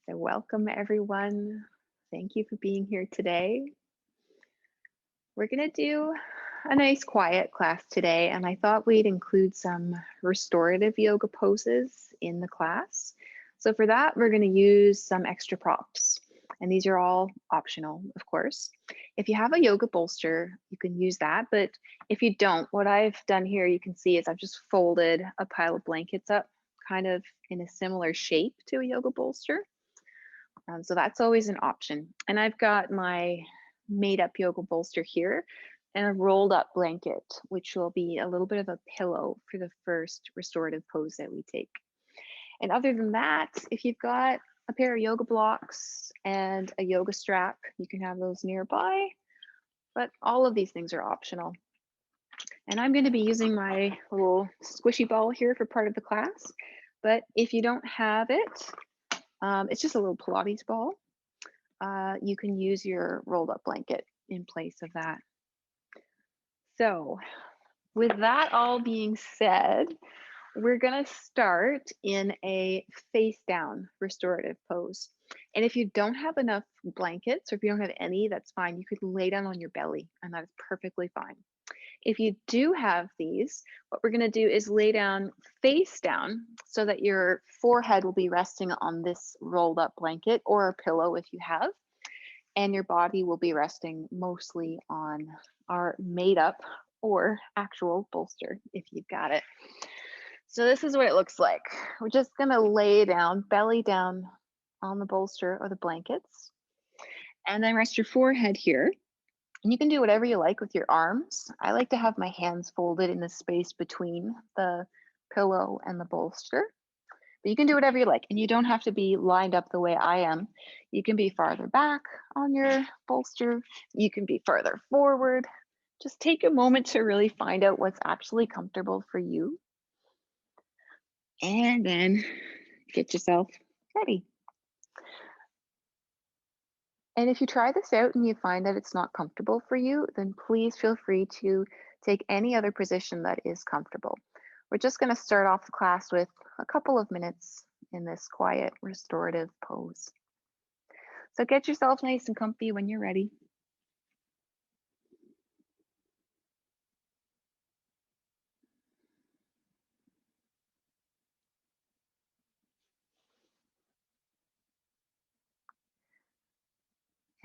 So welcome everyone. Thank you for being here today. We're gonna do a nice quiet class today, and I thought we'd include some restorative yoga poses in the class. So for that, we're gonna use some extra props. And these are all optional, of course. If you have a yoga bolster, you can use that. But if you don't, what I've done here, you can see is I've just folded a pile of blankets up kind of in a similar shape to a yoga bolster. So that's always an option. And I've got my made up yoga bolster here and a rolled up blanket, which will be a little bit of a pillow for the first restorative pose that we take. And other than that, if you've got a pair of yoga blocks and a yoga strap, you can have those nearby, but all of these things are optional. And I'm going to be using my little squishy ball here for part of the class. But if you don't have it, it's just a little Pilates ball. You can use your rolled up blanket in place of that. So with that all being said, we're gonna start in a face down restorative pose. And if you don't have enough blankets or if you don't have any, that's fine. You could lay down on your belly and that is perfectly fine. If you do have these, what we're gonna do is lay down face down so that your forehead will be resting on this rolled up blanket or a pillow if you have, and your body will be resting mostly on our made up or actual bolster if you've got it. So this is what it looks like. We're just gonna lay down, belly down on the bolster or the blankets, and then rest your forehead here. And you can do whatever you like with your arms. I like to have my hands folded in the space between the pillow and the bolster. But you can do whatever you like, and you don't have to be lined up the way I am. You can be farther back on your bolster. You can be farther forward. Just take a moment to really find out what's actually comfortable for you. And then get yourself ready. And if you try this out and you find that it's not comfortable for you, then please feel free to take any other position that is comfortable. We're just going to start off the class with a couple of minutes in this quiet restorative pose. So get yourself nice and comfy when you're ready.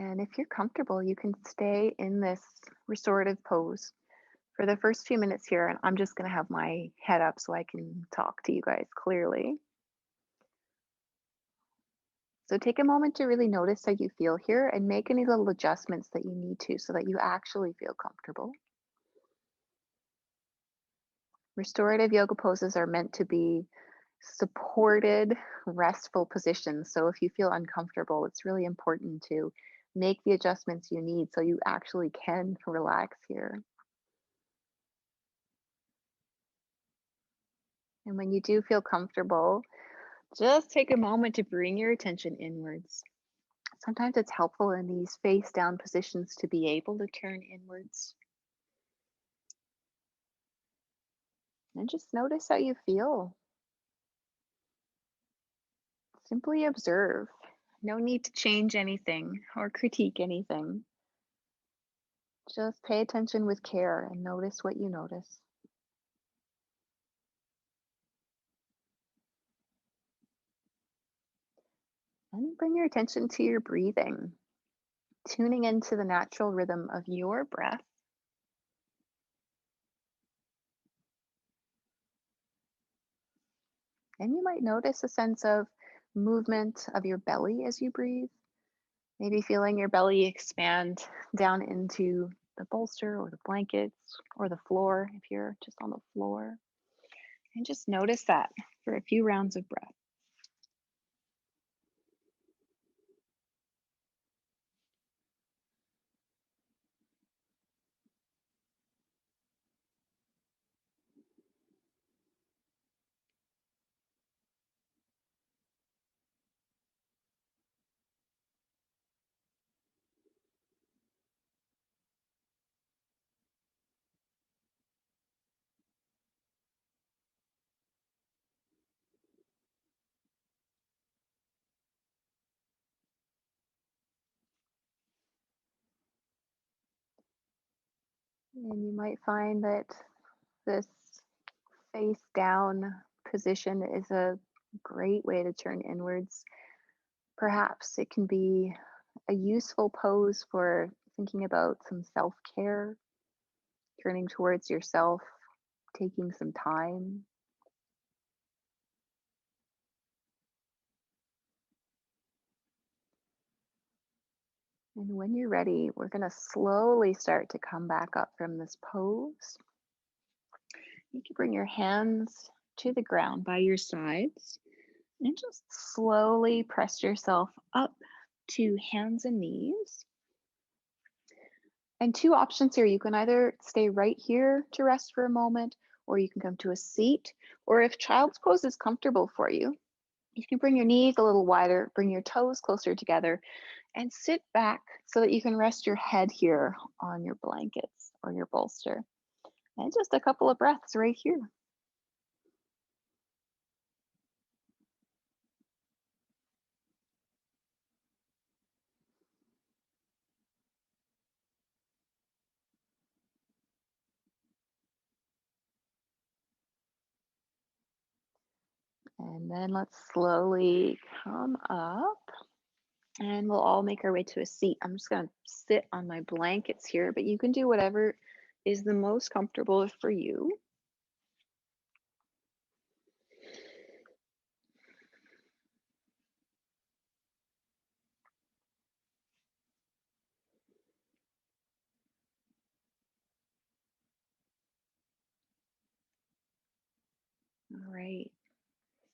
And if you're comfortable, you can stay in this restorative pose for the first few minutes here. And I'm just going to have my head up so I can talk to you guys clearly. So take a moment to really notice how you feel here and make any little adjustments that you need to so that you actually feel comfortable. Restorative yoga poses are meant to be supported, restful positions. So if you feel uncomfortable, it's really important to make the adjustments you need so you actually can relax here. And when you do feel comfortable, just take a moment to bring your attention inwards. Sometimes it's helpful in these face down positions to be able to turn inwards. And just notice how you feel. Simply observe. No need to change anything or critique anything. Just pay attention with care and notice what you notice. And bring your attention to your breathing, tuning into the natural rhythm of your breath. And you might notice a sense of movement of your belly as you breathe. Maybe feeling your belly expand down into the bolster or the blankets or the floor if you're just on the floor. And just notice that for a few rounds of breath. And you might find that this face down position is a great way to turn inwards. Perhaps it can be a useful pose for thinking about some self care, turning towards yourself, taking some time. And when you're ready, we're going to slowly start to come back up from this pose. You can bring your hands to the ground by your sides and just slowly press yourself up to hands and knees. And two options here. You can either stay right here to rest for a moment, or you can come to a seat, or if child's pose is comfortable for you, you can bring your knees a little wider, bring your toes closer together, and sit back so that you can rest your head here on your blankets or your bolster. And just a couple of breaths right here. And then let's slowly come up and we'll all make our way to a seat. I'm just going to sit on my blankets here, but you can do whatever is the most comfortable for you. All right.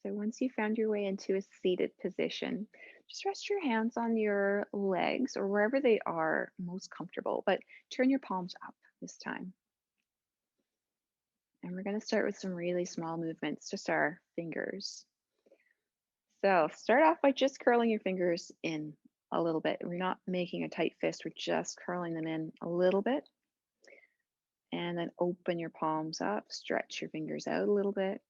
So once you found your way into a seated position, just rest your hands on your legs or wherever they are most comfortable, but turn your palms up this time. And we're going to start with some really small movements, just our fingers. So start off by just curling your fingers in a little bit. We're not making a tight fist, we're just curling them in a little bit. And then open your palms up, stretch your fingers out a little bit.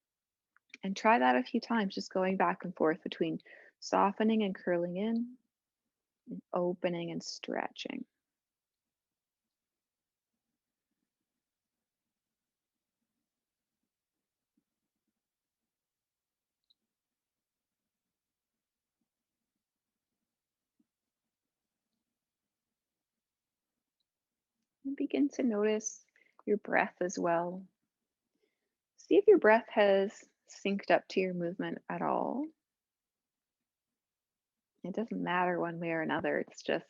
And try that a few times, just going back and forth between softening and curling in, and opening and stretching. And begin to notice your breath as well. See if your breath has synced up to your movement at all. It doesn't matter one way or another, it's just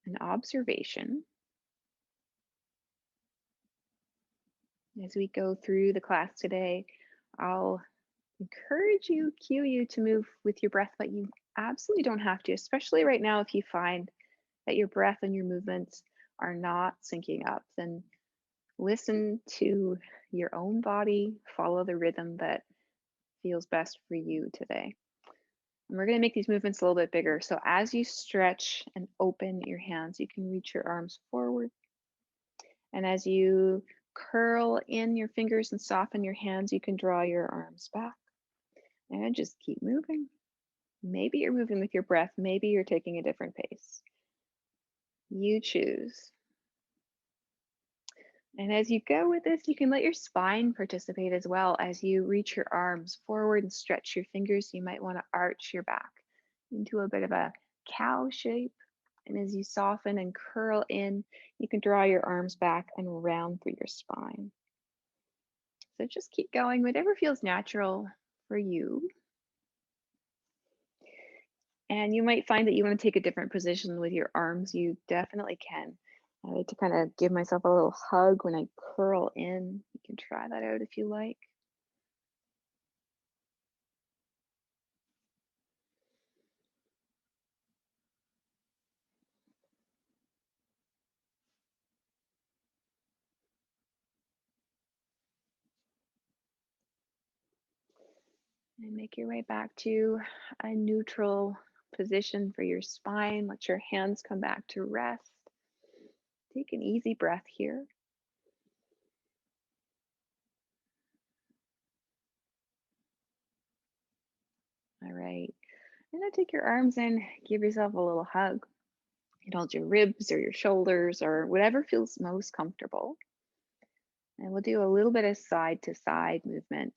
an observation. As we go through the class today, I'll encourage you, cue you to move with your breath, but you absolutely don't have to, especially right now if you find that your breath and your movements are not syncing up, then listen to your own body, follow the rhythm that feels best for you today. And we're going to make these movements a little bit bigger. So as you stretch and open your hands, you can reach your arms forward. And as you curl in your fingers and soften your hands, you can draw your arms back and just keep moving. Maybe you're moving with your breath. Maybe you're taking a different pace. You choose. And as you go with this, you can let your spine participate as well. As you reach your arms forward and stretch your fingers, you might want to arch your back into a bit of a cow shape. And as you soften and curl in, you can draw your arms back and round through your spine. So just keep going, whatever feels natural for you. And you might find that you want to take a different position with your arms. You definitely can. I like to kind of give myself a little hug when I curl in. You can try that out if you like. And make your way back to a neutral position for your spine. Let your hands come back to rest. Take an easy breath here. All right. And then take your arms in, give yourself a little hug. You can hold your ribs or your shoulders or whatever feels most comfortable. And we'll do a little bit of side to side movement.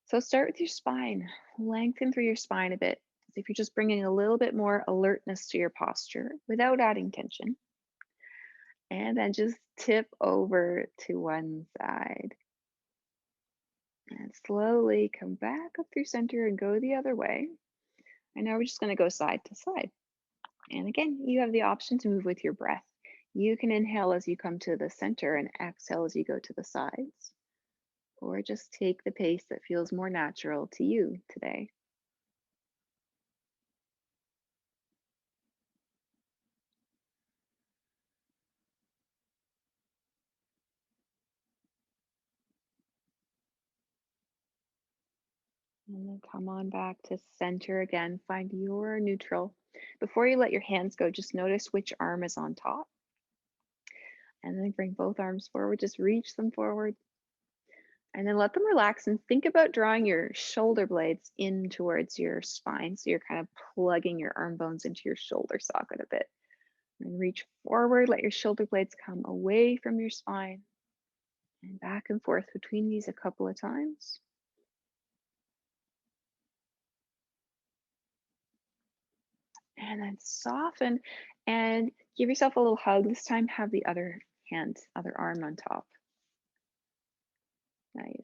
So start with your spine. Lengthen through your spine a bit, as if you're just bringing a little bit more alertness to your posture without adding tension. And then just tip over to one side. And slowly come back up through center and go the other way. And now we're just going to go side to side. And again, you have the option to move with your breath. You can inhale as you come to the center and exhale as you go to the sides, or just take the pace that feels more natural to you today. And then come on back to center again. Find your neutral. Before you let your hands go, just notice which arm is on top. And then bring both arms forward. Just reach them forward. And then let them relax and think about drawing your shoulder blades in towards your spine. So you're kind of plugging your arm bones into your shoulder socket a bit. And reach forward, let your shoulder blades come away from your spine. And back and forth between these a couple of times. And then soften and give yourself a little hug. This time have the other hand, other arm on top. Nice.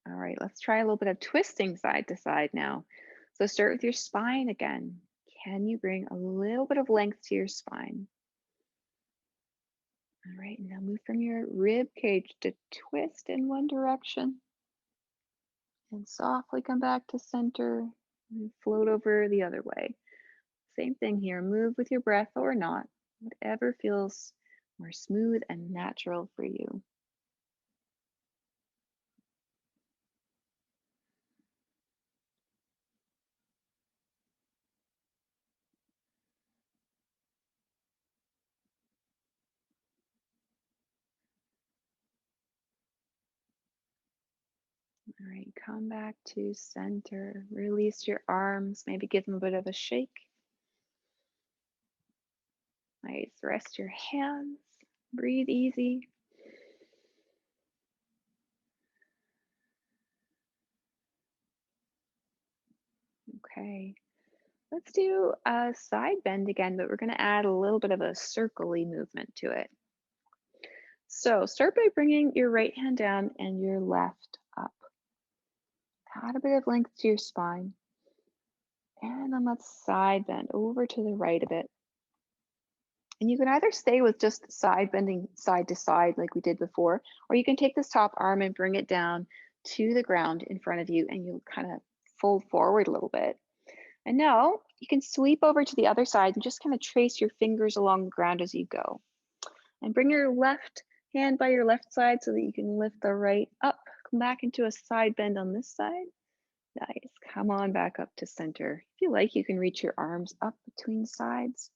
All right, let's try a little bit of twisting side to side now. So start with your spine again. Can you bring a little bit of length to your spine? All right, now move from your rib cage to twist in one direction. And softly come back to center and float over the other way. Same thing here, move with your breath or not, whatever feels more smooth and natural for you. All right, come back to center. Release your arms, maybe give them a bit of a shake. Nice, rest your hands, breathe easy. Okay, let's do a side bend again, but we're gonna add a little bit of a circle-y movement to it. So start by bringing your right hand down and your left up. Add a bit of length to your spine. And then let's side bend over to the right a bit. And you can either stay with just side bending side to side like we did before, or you can take this top arm and bring it down to the ground in front of you and you'll kind of fold forward a little bit. And now you can sweep over to the other side and just kind of trace your fingers along the ground as you go. And bring your left hand by your left side so that you can lift the right up. Come back into a side bend on this side. Nice. Come on back up to center. If you like, you can reach your arms up between sides.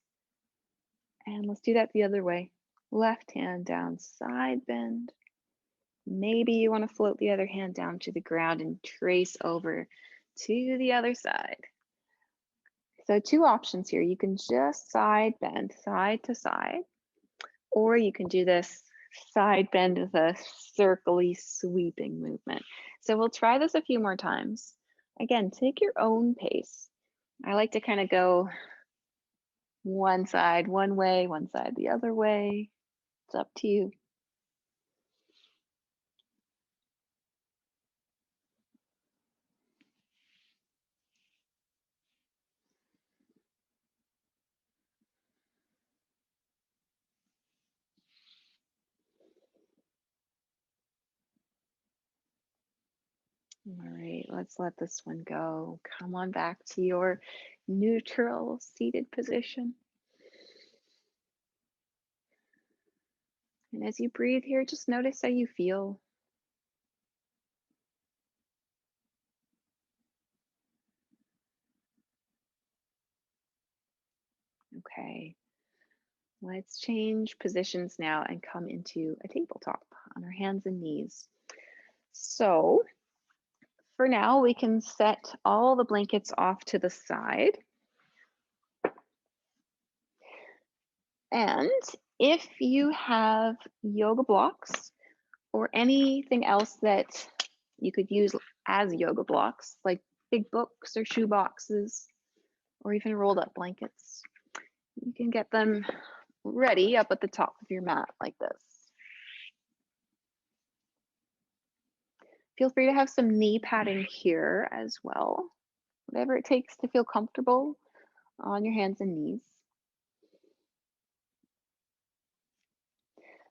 And let's do that the other way. Left hand down, side bend. Maybe you want to float the other hand down to the ground and trace over to the other side. So two options here. You can just side bend side to side, or you can do this side bend with a circle-y sweeping movement. So we'll try this a few more times. Again, take your own pace. I like to kind of go one side one way, one side the other way. It's up to you. All right, let's let this one go. Come on back to your neutral seated position. And as you breathe here, just notice how you feel. Okay, let's change positions now and come into a tabletop on our hands and knees. So for now, we can set all the blankets off to the side. And if you have yoga blocks or anything else that you could use as yoga blocks, like big books or shoe boxes, or even rolled up blankets. You can get them ready up at the top of your mat like this. Feel free to have some knee padding here as well. Whatever it takes to feel comfortable on your hands and knees.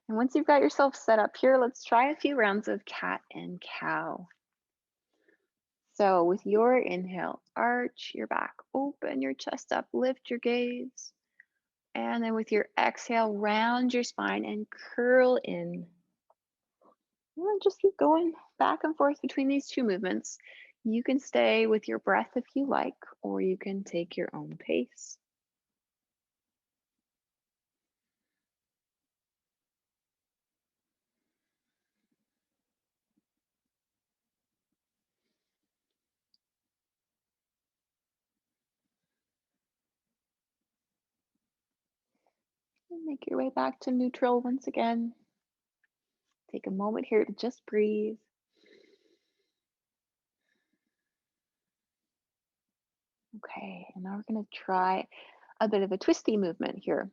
And once you've got yourself set up here, let's try a few rounds of cat and cow. So with your inhale, arch your back, open your chest up, lift your gaze. And then with your exhale, round your spine and curl in. And then just keep going back and forth between these two movements. You can stay with your breath if you like, or you can take your own pace. And make your way back to neutral once again. Take a moment here to just breathe. Okay, and now we're going to try a bit of a twisty movement here.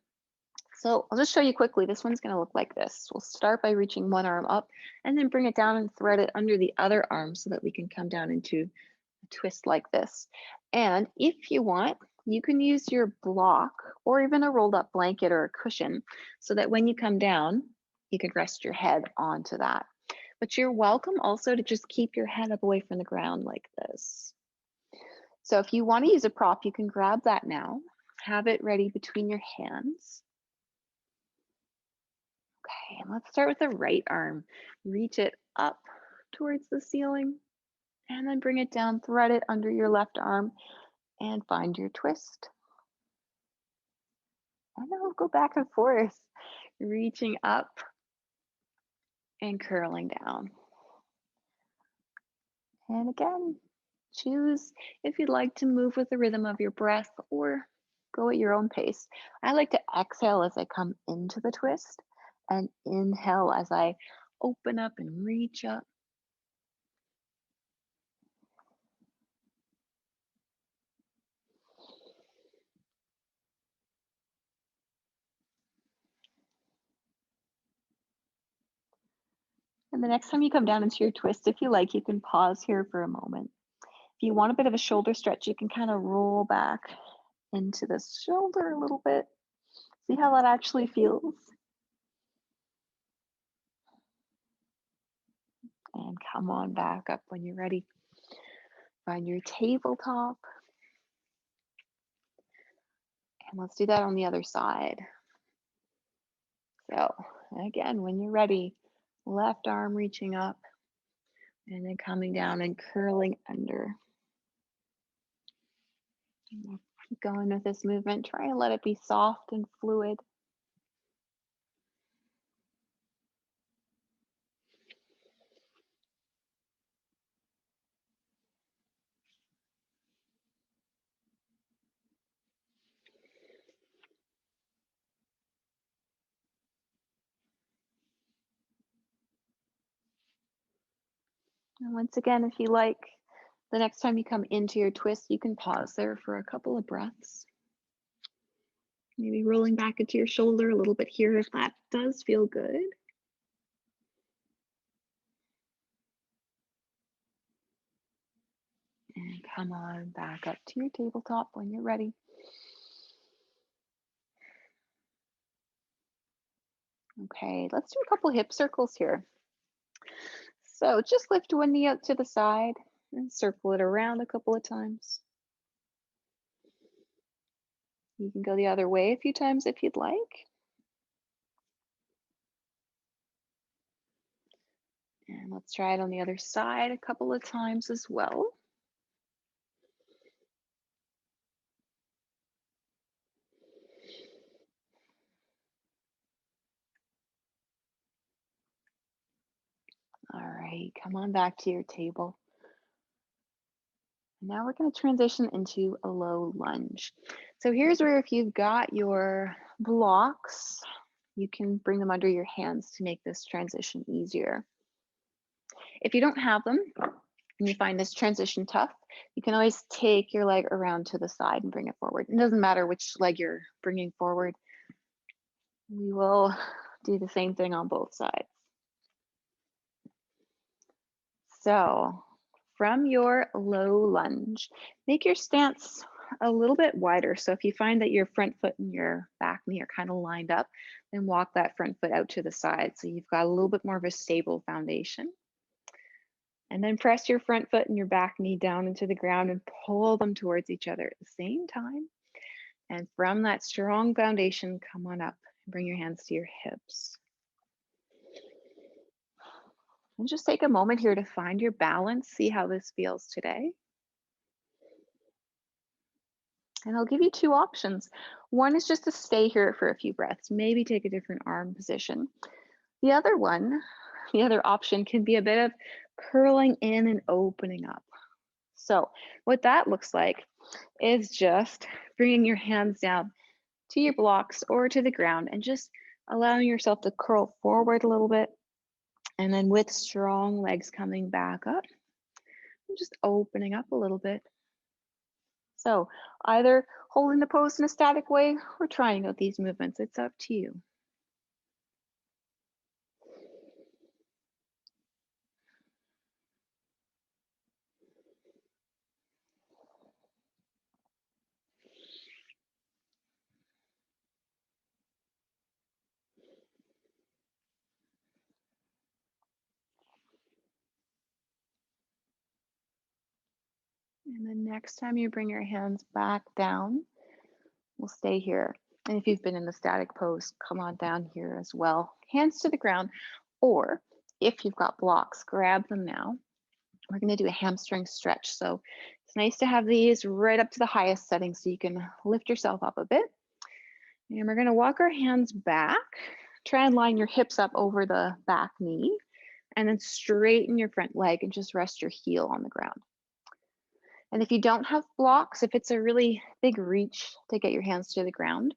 So I'll just show you quickly. This one's going to look like this. We'll start by reaching one arm up and then bring it down and thread it under the other arm so that we can come down into a twist like this. And if you want, you can use your block or even a rolled up blanket or a cushion so that when you come down, you can rest your head onto that. But you're welcome also to just keep your head up away from the ground like this. So if you want to use a prop, you can grab that now. Have it ready between your hands. Okay, and let's start with the right arm. Reach it up towards the ceiling and then bring it down, thread it under your left arm and find your twist. And then we'll go back and forth, reaching up and curling down. And again, choose if you'd like to move with the rhythm of your breath or go at your own pace. I like to exhale as I come into the twist and inhale as I open up and reach up. And the next time you come down into your twist, if you like, you can pause here for a moment. If you want a bit of a shoulder stretch, you can kind of roll back into the shoulder a little bit. See how that actually feels. And come on back up when you're ready. Find your tabletop. And let's do that on the other side. So again, when you're ready, left arm reaching up and then coming down and curling under. And we'll keep going with this movement. Try and let it be soft and fluid. And once again, if you like, the next time you come into your twist, you can pause there for a couple of breaths. Maybe rolling back into your shoulder a little bit here if that does feel good. And come on back up to your tabletop when you're ready. Okay, let's do a couple hip circles here. So just lift one knee out to the side and circle it around a couple of times. You can go the other way a few times if you'd like. And let's try it on the other side a couple of times as well. All right, come on back to your table. Now we're going to transition into a low lunge. So here's where if you've got your blocks, you can bring them under your hands to make this transition easier. If you don't have them and you find this transition tough, you can always take your leg around to the side and bring it forward. It doesn't matter which leg you're bringing forward. We will do the same thing on both sides. So from your low lunge, make your stance a little bit wider. So if you find that your front foot and your back knee are kind of lined up, then walk that front foot out to the side. So you've got a little bit more of a stable foundation. And then press your front foot and your back knee down into the ground and pull them towards each other at the same time. And from that strong foundation, come on up and bring your hands to your hips. And just take a moment here to find your balance, see how this feels today. And I'll give you two options. One is just to stay here for a few breaths, maybe take a different arm position. The other option can be a bit of curling in and opening up. So what that looks like is just bringing your hands down to your blocks or to the ground and just allowing yourself to curl forward a little bit. And then with strong legs coming back up, and just opening up a little bit. So either holding the pose in a static way or trying out these movements. It's up to you. And then next time you bring your hands back down, we'll stay here. And if you've been in the static pose, come on down here as well. Hands to the ground, or if you've got blocks, grab them now. We're going to do a hamstring stretch. So it's nice to have these right up to the highest setting so you can lift yourself up a bit. And we're going to walk our hands back. Try and line your hips up over the back knee, and then straighten your front leg and just rest your heel on the ground. And if you don't have blocks, if it's a really big reach to get your hands to the ground,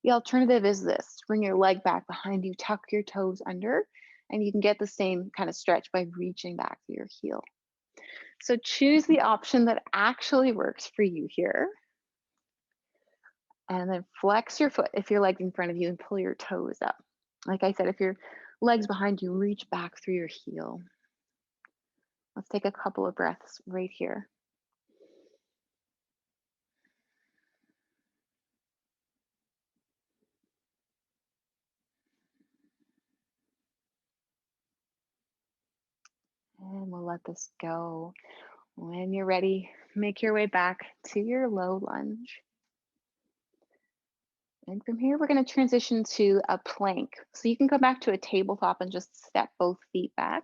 the alternative is this. Bring your leg back behind you, tuck your toes under, and you can get the same kind of stretch by reaching back through your heel. So choose the option that actually works for you here. And then flex your foot if your leg's in front of you and pull your toes up. Like I said, if your leg's behind you, reach back through your heel. Let's take a couple of breaths right here. And we'll let this go. When you're ready, make your way back to your low lunge. And from here, we're going to transition to a plank. So you can come back to a tabletop and just step both feet back,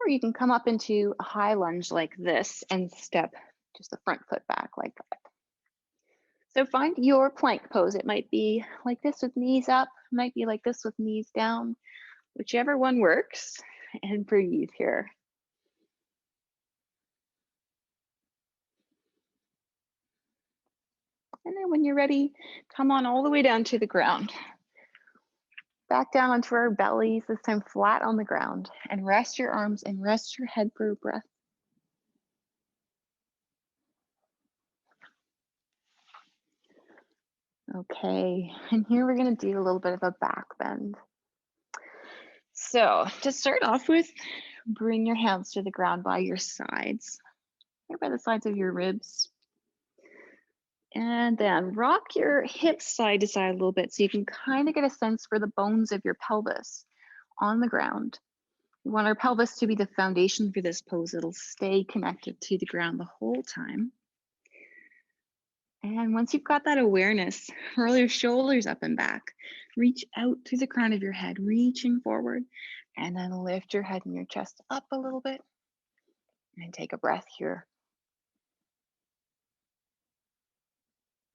or you can come up into a high lunge like this and step just the front foot back like that. So find your plank pose. It might be like this with knees up, it might be like this with knees down, whichever one works, and breathe here. And then when you're ready, come on all the way down to the ground. Back down onto our bellies, this time flat on the ground, and rest your arms and rest your head for a breath. Okay, and here we're gonna do a little bit of a back bend. So to start off with, bring your hands to the ground by your sides, right by the sides of your ribs. And then rock your hips side to side a little bit so you can kind of get a sense for the bones of your pelvis on the ground. We want our pelvis to be the foundation for this pose. It'll stay connected to the ground the whole time. And once you've got that awareness, roll your shoulders up and back. Reach out through the crown of your head, reaching forward, and then lift your head and your chest up a little bit. And take a breath here.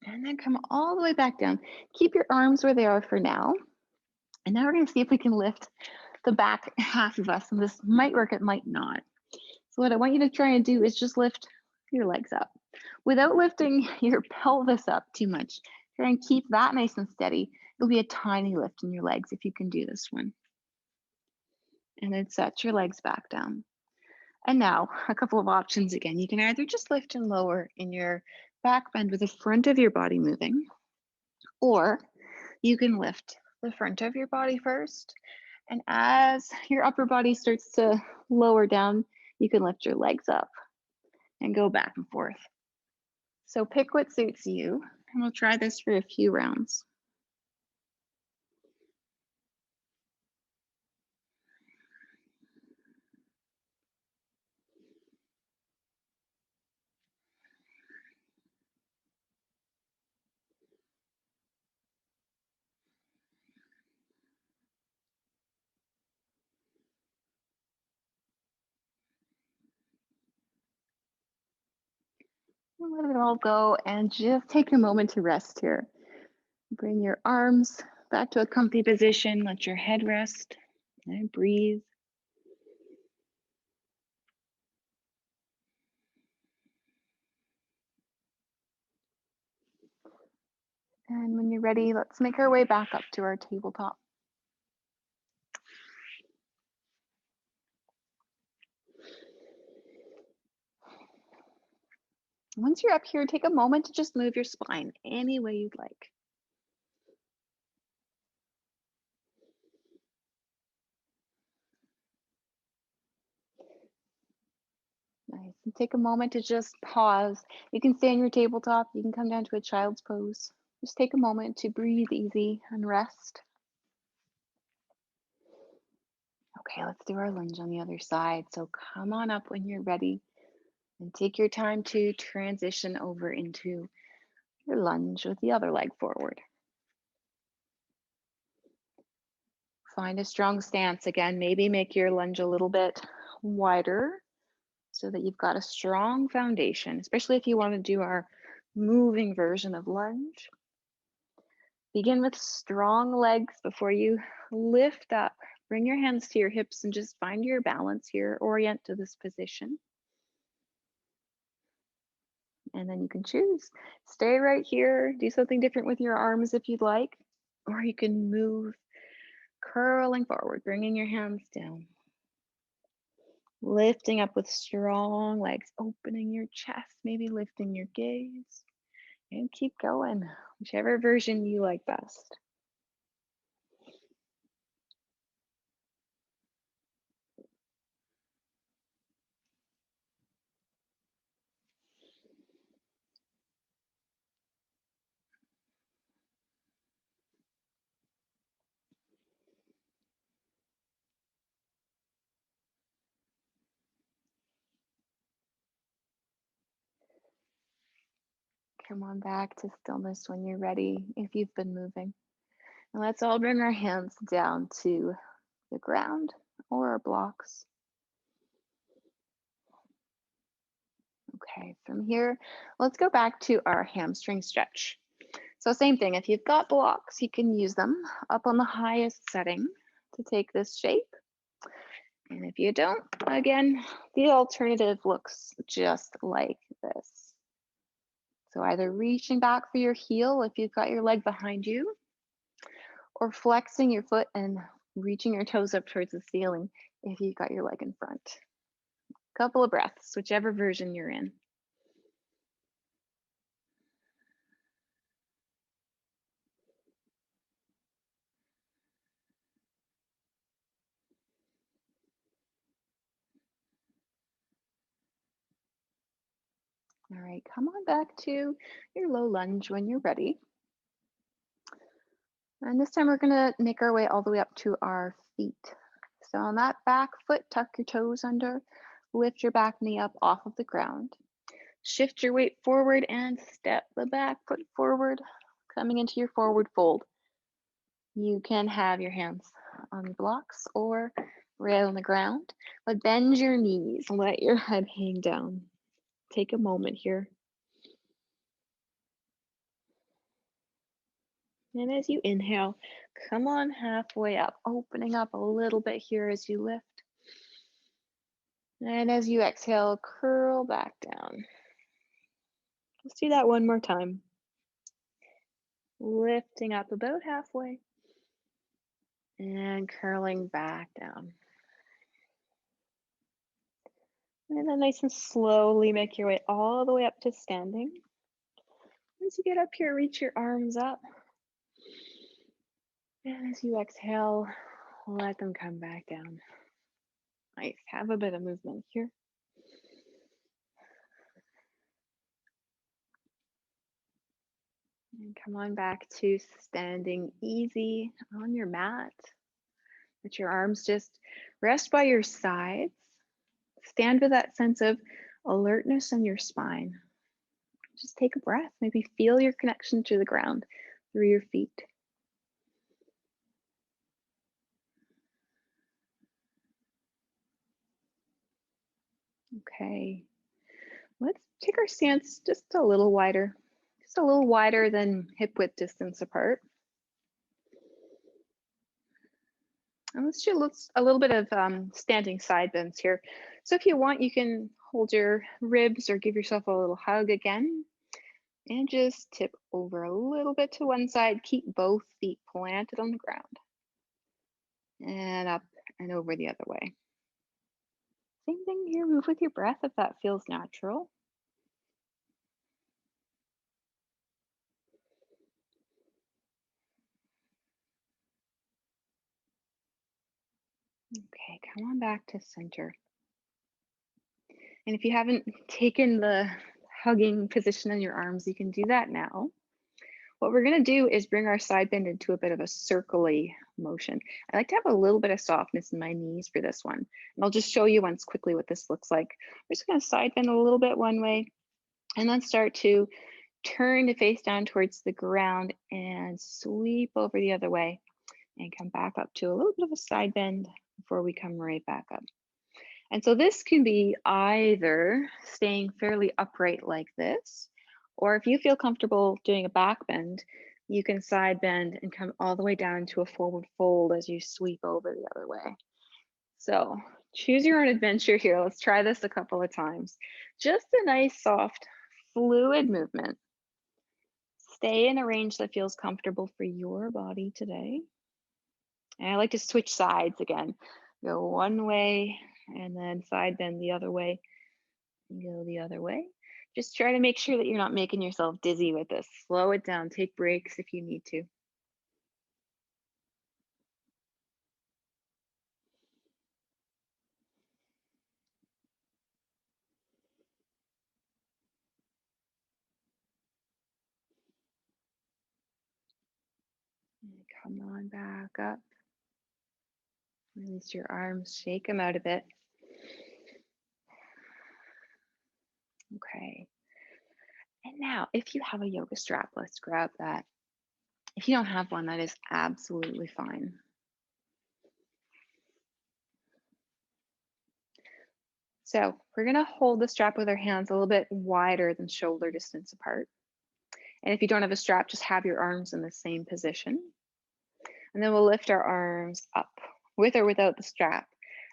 And then come all the way back down. Keep your arms where they are for now. And now we're going to see if we can lift the back half of us. And this might work, it might not. So what I want you to try and do is just lift your legs up without lifting your pelvis up too much. Try and keep that nice and steady. It'll be a tiny lift in your legs if you can do this one. And then set your legs back down. And now a couple of options again. You can either just lift and lower in your back bend with the front of your body moving, or you can lift the front of your body first. And as your upper body starts to lower down, you can lift your legs up and go back and forth. So pick what suits you, and we'll try this for a few rounds. Let it all go and just take a moment to rest here. Bring your arms back to a comfy position. Let your head rest and breathe. And when you're ready, let's make our way back up to our tabletop. Once you're up here, take a moment to just move your spine any way you'd like. Nice. And take a moment to just pause. You can stay on your tabletop. You can come down to a child's pose. Just take a moment to breathe easy and rest. Okay, let's do our lunge on the other side. So come on up when you're ready and take your time to transition over into your lunge with the other leg forward. Find a strong stance. Again, maybe make your lunge a little bit wider so that you've got a strong foundation, especially if you want to do our moving version of lunge. Begin with strong legs before you lift up. Bring your hands to your hips and just find your balance here. Orient to this position. And then you can choose. Stay right here. Do something different with your arms if you'd like. Or you can move, curling forward, bringing your hands down. Lifting up with strong legs, opening your chest, maybe lifting your gaze. And keep going, whichever version you like best. Come on back to stillness when you're ready, if you've been moving. And let's all bring our hands down to the ground or our blocks. Okay, from here, let's go back to our hamstring stretch. So same thing, if you've got blocks, you can use them up on the highest setting to take this shape. And if you don't, again, the alternative looks just like this. So either reaching back for your heel if you've got your leg behind you, or flexing your foot and reaching your toes up towards the ceiling if you've got your leg in front. Couple of breaths, whichever version you're in. All right, come on back to your low lunge when you're ready. And this time we're gonna make our way all the way up to our feet. So on that back foot, tuck your toes under, lift your back knee up off of the ground. Shift your weight forward and step the back foot forward, coming into your forward fold. You can have your hands on the blocks or right on the ground, but bend your knees, let your head hang down. Take a moment here. And as you inhale, come on halfway up, opening up a little bit here as you lift. And as you exhale, curl back down. Let's do that one more time. Lifting up about halfway and curling back down. And then nice and slowly make your way all the way up to standing. Once you get up here, reach your arms up. And as you exhale, let them come back down. Nice. Have a bit of movement here. And come on back to standing easy on your mat. Let your arms just rest by your sides. Stand with that sense of alertness in your spine. Just take a breath. Maybe feel your connection to the ground through your feet. Okay. Let's take our stance just a little wider. Just a little wider than hip width distance apart. And let's do a little bit of standing side bends here. So if you want, you can hold your ribs or give yourself a little hug again. And just tip over a little bit to one side. Keep both feet planted on the ground. And up and over the other way. Same thing here, move with your breath if that feels natural. Okay, come on back to center. And if you haven't taken the hugging position in your arms, you can do that now. What we're gonna do is bring our side bend into a bit of a circly motion. I like to have a little bit of softness in my knees for this one. And I'll just show you once quickly what this looks like. We're just gonna side bend a little bit one way and then start to turn to face down towards the ground and sweep over the other way and come back up to a little bit of a side bend before we come right back up. And so this can be either staying fairly upright like this, or if you feel comfortable doing a back bend, you can side bend and come all the way down to a forward fold as you sweep over the other way. So choose your own adventure here. Let's try this a couple of times. Just a nice, soft, fluid movement. Stay in a range that feels comfortable for your body today. And I like to switch sides again. Go one way and then side bend the other way and go the other way. Just try to make sure that you're not making yourself dizzy with this. Slow it down, take breaks if you need to. And come on back up. Release your arms, shake them out a bit. Okay. And now, if you have a yoga strap, let's grab that. If you don't have one, that is absolutely fine. So we're gonna hold the strap with our hands a little bit wider than shoulder distance apart. And if you don't have a strap, just have your arms in the same position. And then we'll lift our arms up with or without the strap.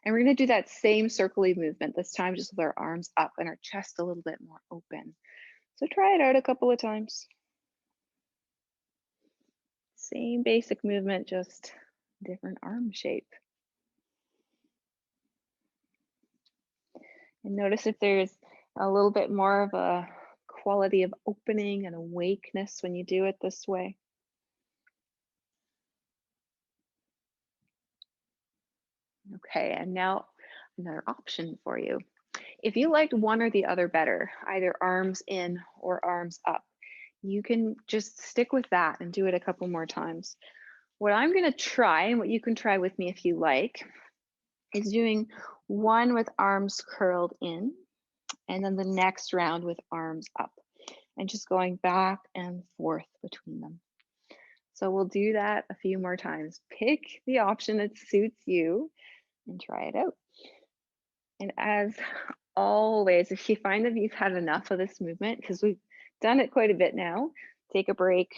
And we're gonna do that same circly movement, this time just with our arms up and our chest a little bit more open. So try it out a couple of times. Same basic movement, just different arm shape. And notice if there's a little bit more of a quality of opening and awakeness when you do it this way. Okay, and now another option for you. If you liked one or the other better, either arms in or arms up, you can just stick with that and do it a couple more times. What I'm gonna try, and what you can try with me if you like, is doing one with arms curled in, and then the next round with arms up, and just going back and forth between them. So we'll do that a few more times. Pick the option that suits you and try it out. And as always, if you find that you've had enough of this movement, because we've done it quite a bit now, take a break.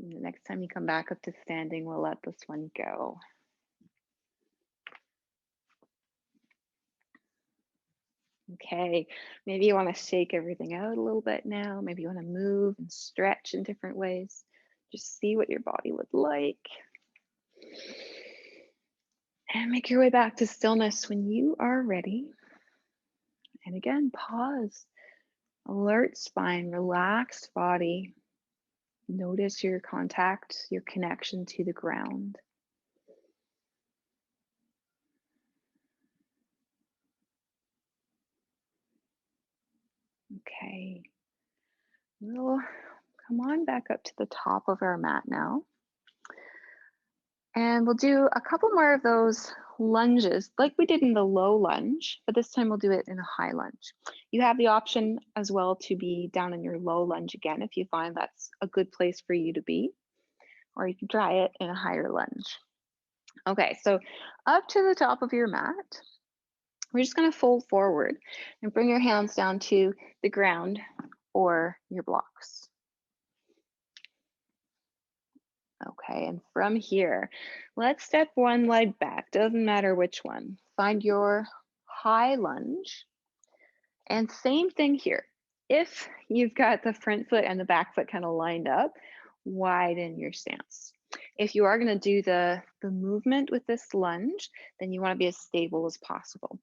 And the next time you come back up to standing, we'll let this one go. Okay, maybe you want to shake everything out a little bit now. Maybe you want to move and stretch in different ways. Just see what your body would like. And make your way back to stillness when you are ready. And again, pause. Alert spine, relaxed body. Notice your contact, your connection to the ground. Okay. We'll come on back up to the top of our mat now. And we'll do a couple more of those lunges like we did in the low lunge, but this time we'll do it in a high lunge. You have the option as well to be down in your low lunge again if you find that's a good place for you to be, or you can try it in a higher lunge. Okay, so up to the top of your mat, we're just going to fold forward and bring your hands down to the ground or your blocks. Okay, and from here, let's step one leg back. Doesn't matter which one. Find your high lunge. And same thing here. If you've got the front foot and the back foot kind of lined up, widen your stance. If you are going to do the movement with this lunge, then you want to be as stable as possible.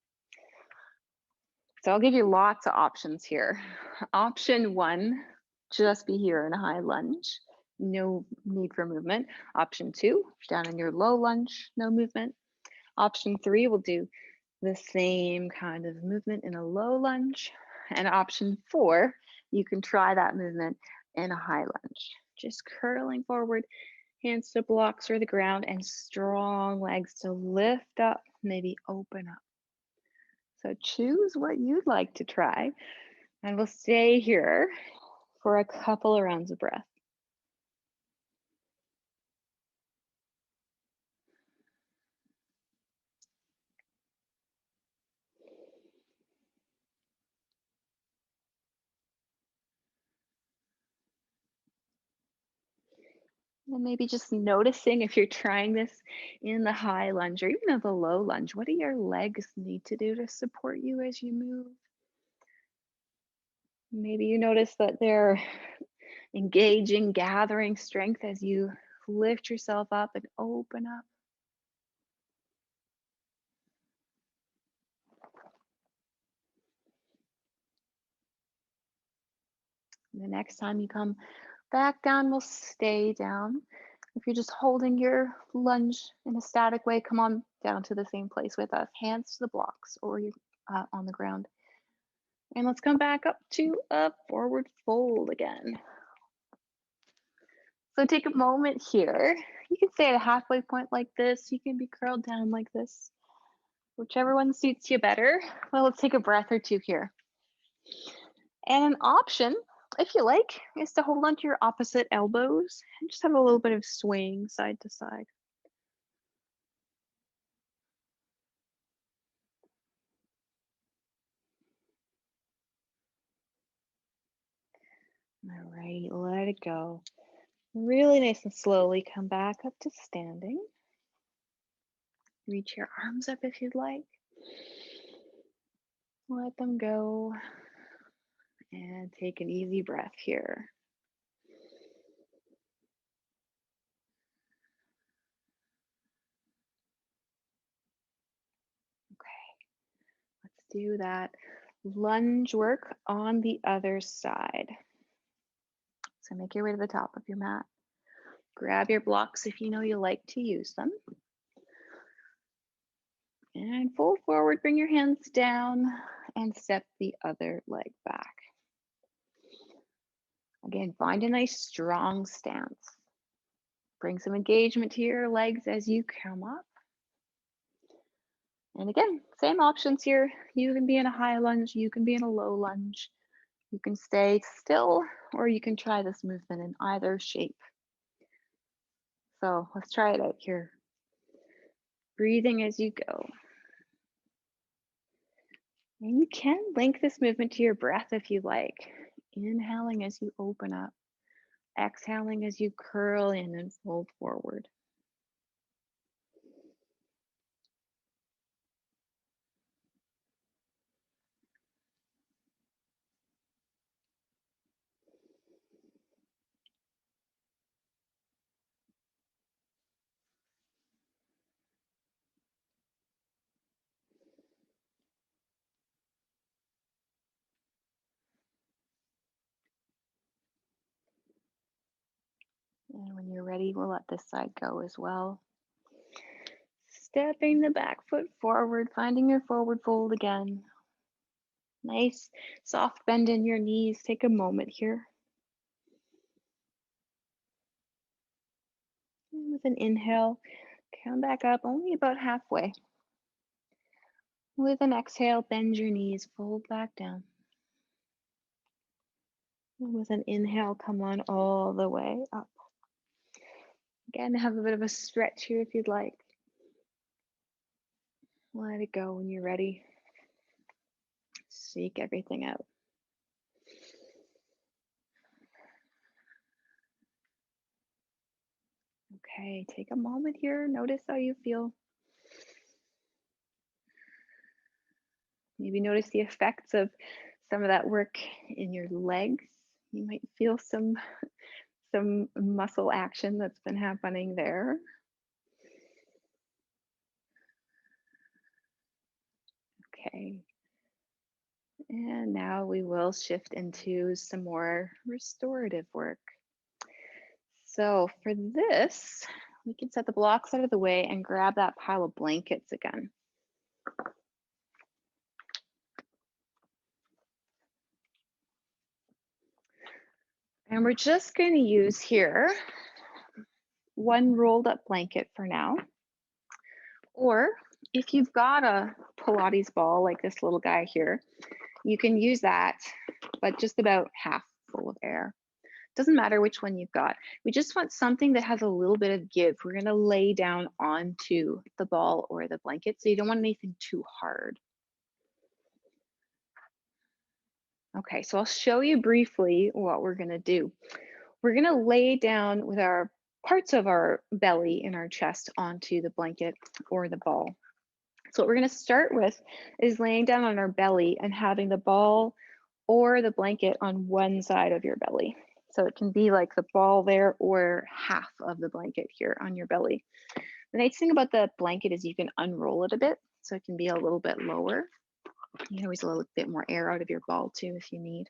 So I'll give you lots of options here. Option one, just be here in a high lunge. No need for movement. Option two, down in your low lunge, no movement. Option three, we'll do the same kind of movement in a low lunge. And option four, you can try that movement in a high lunge. Just curling forward, hands to blocks or the ground, and strong legs to lift up, maybe open up. So choose what you'd like to try, and we'll stay here for a couple of rounds of breath. And maybe just noticing if you're trying this in the high lunge or even in the low lunge, what do your legs need to do to support you as you move? Maybe you notice that they're engaging, gathering strength as you lift yourself up and open up. The next time you come back down, we'll stay down. If you're just holding your lunge in a static way, come on down to the same place with us. Hands to the blocks or you're on the ground. And let's come back up to a forward fold again. So take a moment here. You can stay at a halfway point like this. You can be curled down like this. Whichever one suits you better. Well, let's take a breath or two here. And an option, if you like, is to hold onto your opposite elbows and just have a little bit of swing side to side. All right, let it go. Really nice and slowly come back up to standing. Reach your arms up if you'd like. Let them go. And take an easy breath here. Okay, let's do that lunge work on the other side. So make your way to the top of your mat. Grab your blocks if you know you like to use them. And fold forward, bring your hands down and step the other leg back. Again, find a nice strong stance. Bring some engagement to your legs as you come up. And again, same options here. You can be in a high lunge, you can be in a low lunge. You can stay still, or you can try this movement in either shape. So let's try it out here. Breathing as you go. And you can link this movement to your breath if you like. Inhaling as you open up. Exhaling as you curl in and fold forward. And when you're ready, we'll let this side go as well. Stepping the back foot forward, finding your forward fold again. Nice soft bend in your knees. Take a moment here. And with an inhale, come back up only about halfway. With an exhale, bend your knees, fold back down. And with an inhale, come on all the way up. Again, have a bit of a stretch here if you'd like. Let it go when you're ready. Seek everything out. Okay, take a moment here. Notice how you feel. Maybe notice the effects of some of that work in your legs. You might feel some muscle action that's been happening there. Okay. And now we will shift into some more restorative work. So for this, we can set the blocks out of the way and grab that pile of blankets again. And we're just going to use here one rolled up blanket for now. Or if you've got a Pilates ball like this little guy here, you can use that, but just about half full of air. Doesn't matter which one you've got. We just want something that has a little bit of give. We're going to lay down onto the ball or the blanket, so you don't want anything too hard. Okay, so I'll show you briefly what we're going to do. We're going to lay down with our parts of our belly and our chest onto the blanket or the ball. So what we're going to start with is laying down on our belly and having the ball or the blanket on one side of your belly. So it can be like the ball there or half of the blanket here on your belly. The nice thing about the blanket is you can unroll it a bit, so it can be a little bit lower. You can always let a little bit more air out of your ball too if you need.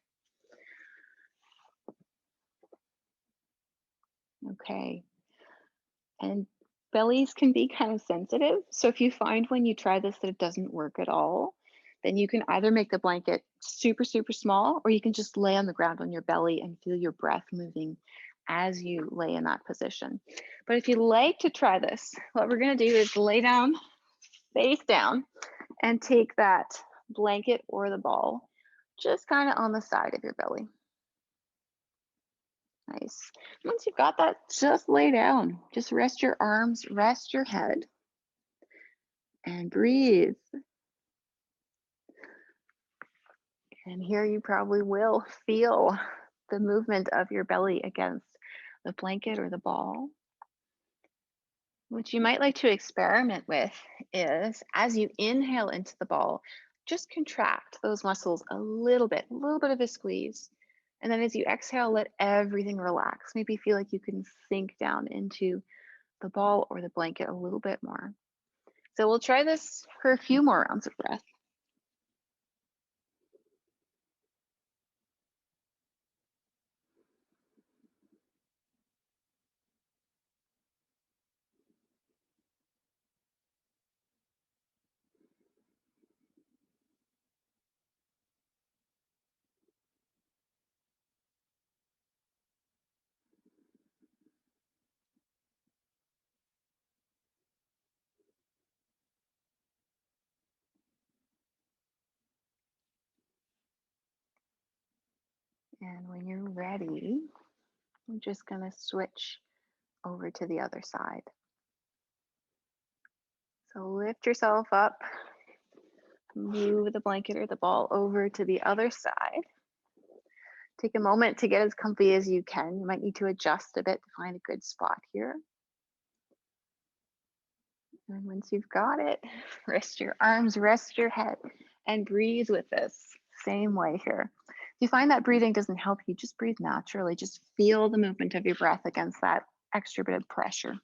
Okay. And bellies can be kind of sensitive. So if you find when you try this that it doesn't work at all, then you can either make the blanket super, super small, or you can just lay on the ground on your belly and feel your breath moving as you lay in that position. But if you like to try this, what we're going to do is lay down, face down, and take that blanket or the ball just kind of on the side of your belly. Nice. Once you've got that, just lay down. Just rest your arms, rest your head, and breathe. And here you probably will feel the movement of your belly against the blanket or the ball. What you might like to experiment with is as you inhale into the ball, just contract those muscles a little bit of a squeeze. And then as you exhale, let everything relax. Maybe feel like you can sink down into the ball or the blanket a little bit more. So we'll try this for a few more rounds of breath. And when you're ready, I'm just going to switch over to the other side. So lift yourself up, move the blanket or the ball over to the other side. Take a moment to get as comfy as you can. You might need to adjust a bit to find a good spot here. And once you've got it, rest your arms, rest your head, and breathe with this. Same way here. If you find that breathing doesn't help you, just breathe naturally. Just feel the movement of your breath against that extra bit of pressure.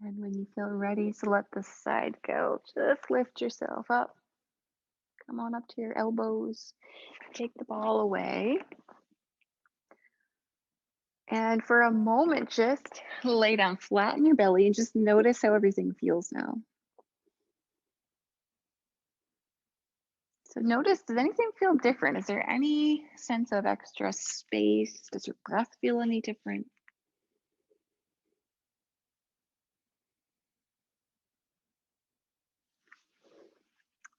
And when you feel ready to let the side go, just lift yourself up. Come on up to your elbows. Take the ball away. And for a moment, just lay down flat in your belly and just notice how everything feels now. So notice, does anything feel different? Is there any sense of extra space? Does your breath feel any different?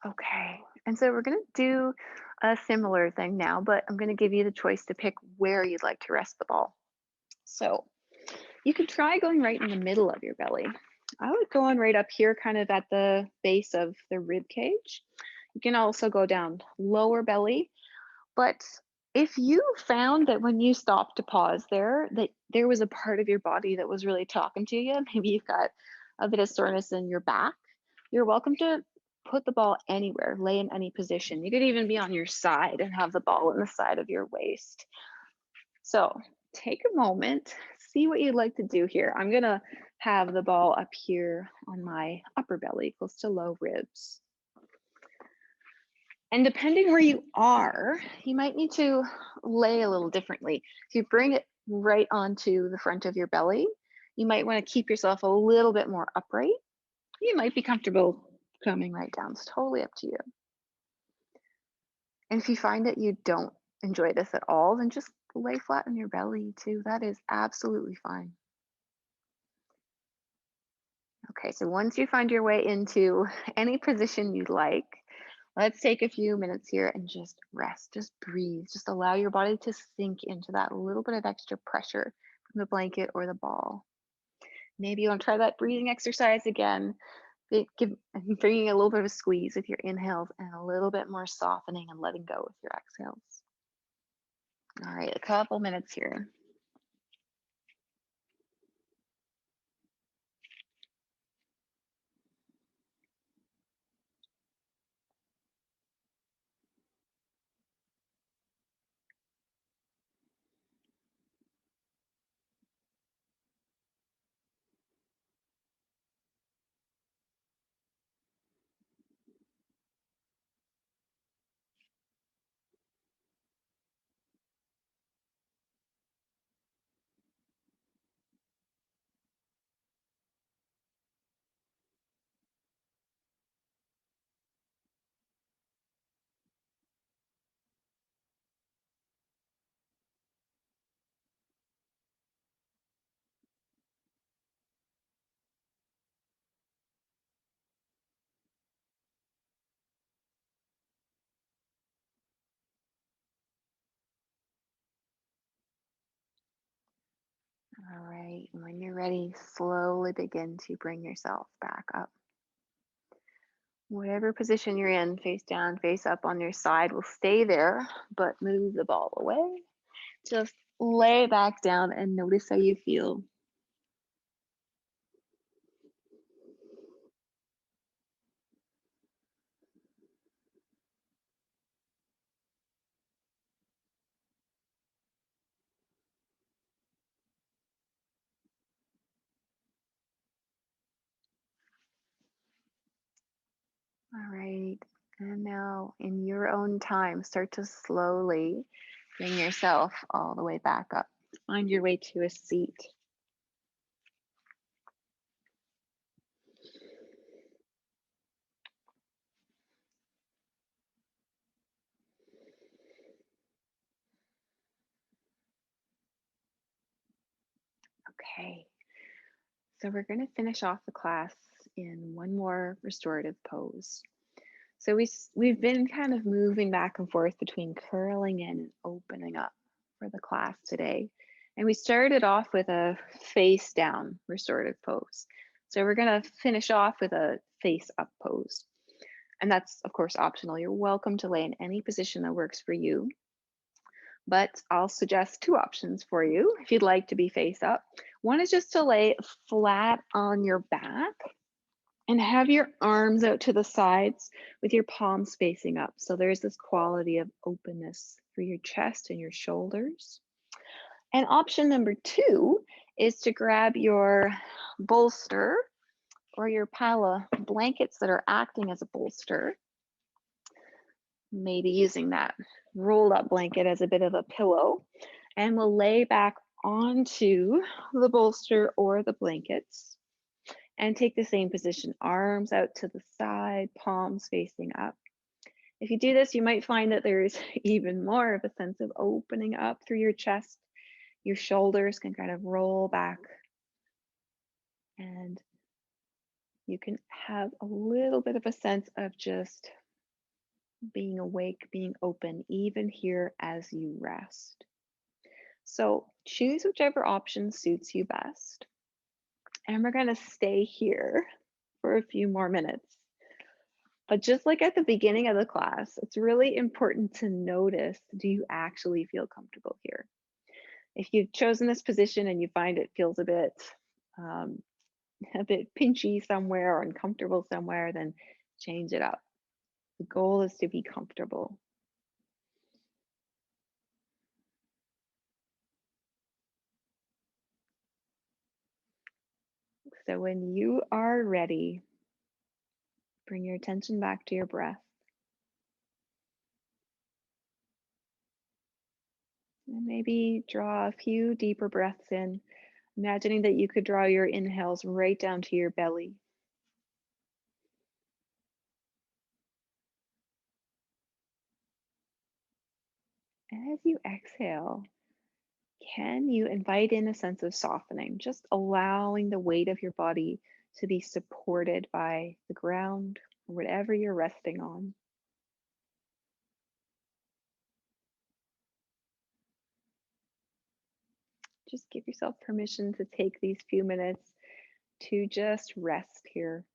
Okay. And so we're going to do a similar thing now, but I'm going to give you the choice to pick where you'd like to rest the ball. So you could try going right in the middle of your belly. I would go on right up here, kind of at the base of the rib cage. You can also go down lower belly. But if you found that when you stopped to pause there, that there was a part of your body that was really talking to you, maybe you've got a bit of soreness in your back, you're welcome to put the ball anywhere, lay in any position. You could even be on your side and have the ball in the side of your waist. So take a moment, see what you'd like to do here. I'm gonna have the ball up here on my upper belly, close to low ribs. And depending where you are, you might need to lay a little differently. If you bring it right onto the front of your belly, you might want to keep yourself a little bit more upright. You might be comfortable coming right down. It's totally up to you. And if you find that you don't enjoy this at all, then just lay flat on your belly too. That is absolutely fine. Okay, so once you find your way into any position you like, let's take a few minutes here and just rest, just breathe, just allow your body to sink into that little bit of extra pressure from the blanket or the ball. Maybe you want to try that breathing exercise again, bringing a little bit of a squeeze with your inhales and a little bit more softening and letting go with your exhales. All right, a couple minutes here. All right, and when you're ready, slowly begin to bring yourself back up. Whatever position you're in, face down, face up on your side, will stay there, but move the ball away. Just lay back down and notice how you feel. All And now, in your own time, start to slowly bring yourself all the way back up. Find your way to a seat. Okay, so we're going to finish off the class in one more restorative pose. So we've been kind of moving back and forth between curling in and opening up for the class today. And we started off with a face down restorative pose. So we're going to finish off with a face up pose. And that's, of course, optional. You're welcome to lay in any position that works for you. But I'll suggest two options for you if you'd like to be face up. One is just to lay flat on your back and have your arms out to the sides with your palms facing up. So there's this quality of openness for your chest and your shoulders. And option number two is to grab your bolster or your pile of blankets that are acting as a bolster, maybe using that rolled up blanket as a bit of a pillow, and we'll lay back onto the bolster or the blankets and take the same position, arms out to the side, palms facing up. If you do this, you might find that there's even more of a sense of opening up through your chest. Your shoulders can kind of roll back, and you can have a little bit of a sense of just being awake, being open, even here as you rest. So choose whichever option suits you best. And we're going to stay here for a few more minutes. But just like at the beginning of the class, it's really important to notice, do you actually feel comfortable here? If you've chosen this position and you find it feels um, a bit pinchy somewhere or uncomfortable somewhere, then change it up. The goal is to be comfortable. So when you are ready, bring your attention back to your breath. And maybe draw a few deeper breaths in, imagining that you could draw your inhales right down to your belly. And as you exhale, can you invite in a sense of softening, just allowing the weight of your body to be supported by the ground or whatever you're resting on? Just give yourself permission to take these few minutes to just rest here.